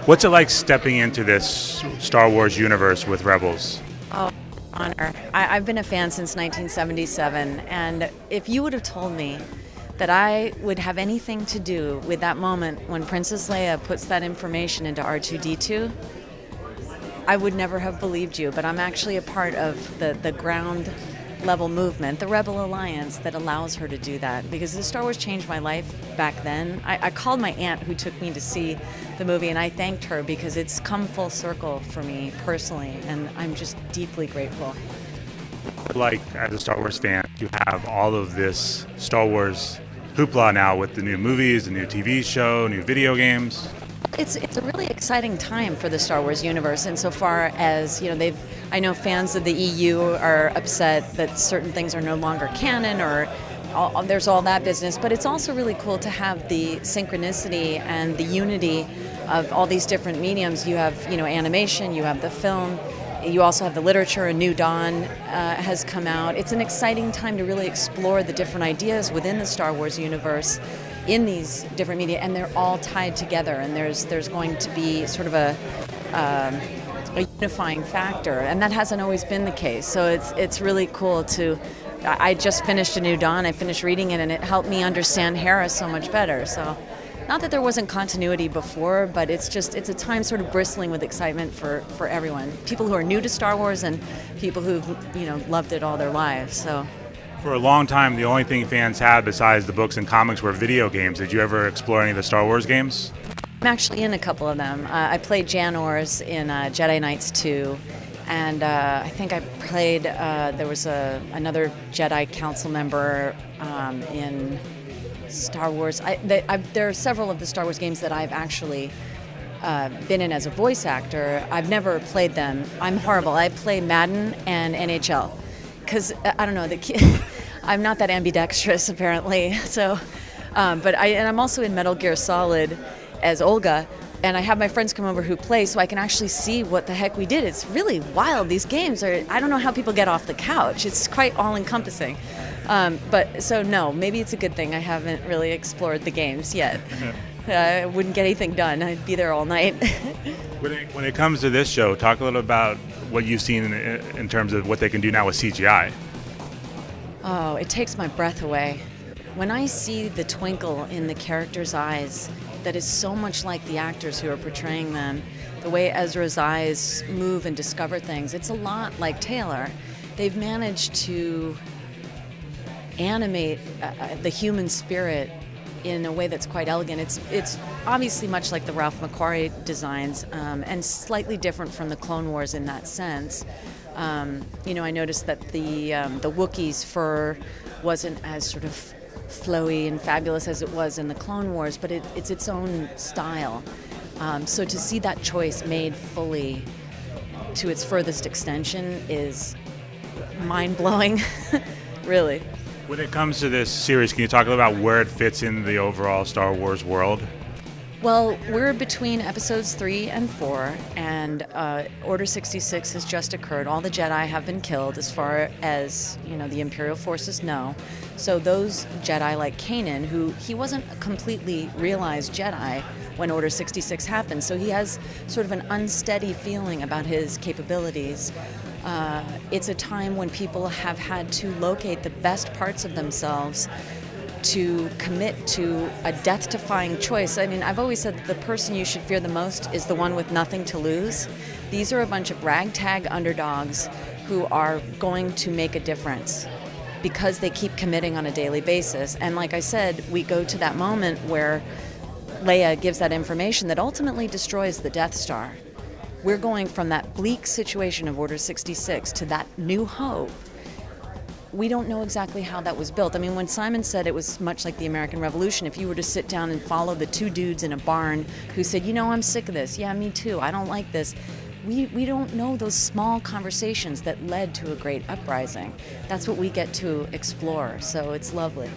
What's it like stepping into this Star Wars universe with Rebels? Oh, honor. I've been a fan since 1977, and if you would have told me that I would have anything to do with that moment when Princess Leia puts that information into R2-D2, I would never have believed you, but I'm actually a part of the ground level movement, the Rebel Alliance, that allows her to do that, because the Star Wars changed my life back then. I called my aunt who took me to see the movie, and I thanked her because it's come full circle for me personally, and I'm just deeply grateful. Like, as a Star Wars fan, you have all of this Star Wars hoopla now with the new movies, the new TV show, new video games. It's a really exciting time for the Star Wars universe insofar as, I know fans of the EU are upset that certain things are no longer canon or there's all that business, but it's also really cool to have the synchronicity and the unity of all these different mediums. You have, animation, you have the film, you also have the literature. A New Dawn has come out. It's an exciting time to really explore the different ideas within the Star Wars universe in these different media, and they're all tied together, and there's going to be sort of a unifying factor, and that hasn't always been the case. So it's really cool to. I just finished A New Dawn. I finished reading it, and it helped me understand Hera so much better. So, not that there wasn't continuity before, but it's a time sort of bristling with excitement for everyone. People who are new to Star Wars and people who've loved it all their lives. So. For a long time, the only thing fans had besides the books and comics were video games. Did you ever explore any of the Star Wars games? I'm actually in a couple of them. I played Jan Ors in Jedi Knights 2, and I think I played, there was another Jedi Council member in Star Wars. There are several of the Star Wars games that I've actually been in as a voice actor. I've never played them. I'm horrible. I play Madden and NHL. Because I don't know, I'm not that ambidextrous apparently. So, but I'm also in Metal Gear Solid as Olga, and I have my friends come over who play, so I can actually see what the heck we did. It's really wild. These games are. I don't know how people get off the couch. It's quite all-encompassing. But so no, maybe it's a good thing I haven't really explored the games yet. I wouldn't get anything done. I'd be there all night. When it comes to this show, talk a little about what you've seen in terms of what they can do now with CGI. Oh, it takes my breath away. When I see the twinkle in the characters' eyes that is so much like the actors who are portraying them, the way Ezra's eyes move and discover things, it's a lot like Taylor. They've managed to animate the human spirit in a way that's quite elegant. It's obviously much like the Ralph McQuarrie designs, and slightly different from the Clone Wars in that sense. I noticed that the Wookiee's fur wasn't as sort of flowy and fabulous as it was in the Clone Wars, but it's its own style. So to see that choice made fully to its furthest extension is mind-blowing, really. When it comes to this series, can you talk a little about where it fits in the overall Star Wars world? Well, we're between episodes 3 and 4, and Order 66 has just occurred. All the Jedi have been killed, as far as the Imperial forces know. So those Jedi, like Kanan, he wasn't a completely realized Jedi when Order 66 happened, so he has sort of an unsteady feeling about his capabilities. It's a time when people have had to locate the best parts of themselves to commit to a death-defying choice. I mean, I've always said that the person you should fear the most is the one with nothing to lose. These are a bunch of ragtag underdogs who are going to make a difference because they keep committing on a daily basis. And like I said, we go to that moment where Leia gives that information that ultimately destroys the Death Star. We're going from that bleak situation of Order 66 to that new hope. We don't know exactly how that was built. I mean, when Simon said it was much like the American Revolution, if you were to sit down and follow the two dudes in a barn who said, I'm sick of this. Yeah, me too. I don't like this. We don't know those small conversations that led to a great uprising. That's what we get to explore, so it's lovely.